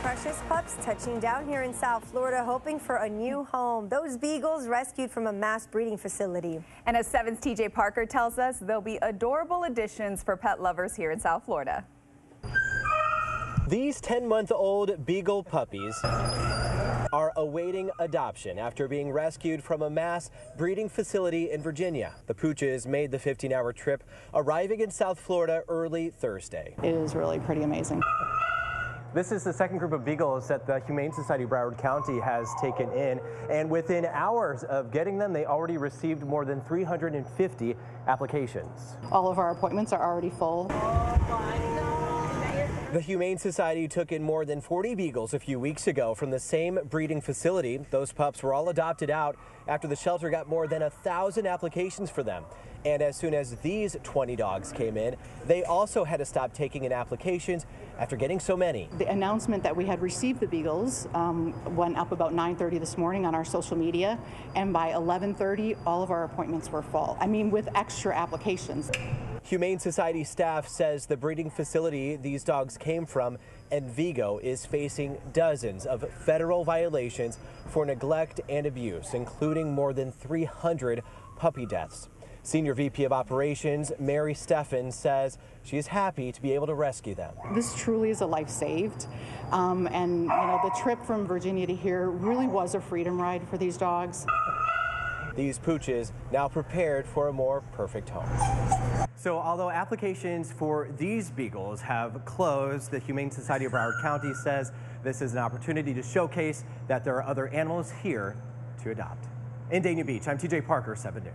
precious pups touching down here in South Florida, hoping for a new home. Those beagles rescued from a mass breeding facility. And as 7's TJ Parker tells us, they'll be adorable additions for pet lovers here in South Florida. These 10-month-old beagle puppies are awaiting adoption after being rescued from a mass breeding facility in Virginia. The pooches made the 15-hour trip, arriving in South Florida early Thursday. It is really pretty amazing. This is the second group of beagles that the Humane Society of Broward County has taken in, and within hours of getting them, they already received more than 350 applications. All of our appointments are already full. The Humane Society took in more than 40 beagles a few weeks ago from the same breeding facility. Those pups were all adopted out after the shelter got more than 1,000 applications for them. And as soon as these 20 dogs came in, they also had to stop taking in applications after getting so many. The announcement that we had received the beagles went up about 9:30 this morning on our social media, and by 11:30 all of our appointments were full. I mean, with extra applications. Humane Society staff says the breeding facility these dogs came from in Vigo is facing dozens of federal violations for neglect and abuse, including more than 300 puppy deaths. Senior VP of Operations Mary Steffen says she is happy to be able to rescue them. This truly is a life saved, and you know, the trip from Virginia to here really was a freedom ride for these dogs. These pooches now prepared for a more perfect home. So although applications for these beagles have closed, the Humane Society of Broward County says this is an opportunity to showcase that there are other animals here to adopt. In Dania Beach, I'm TJ Parker, 7 News.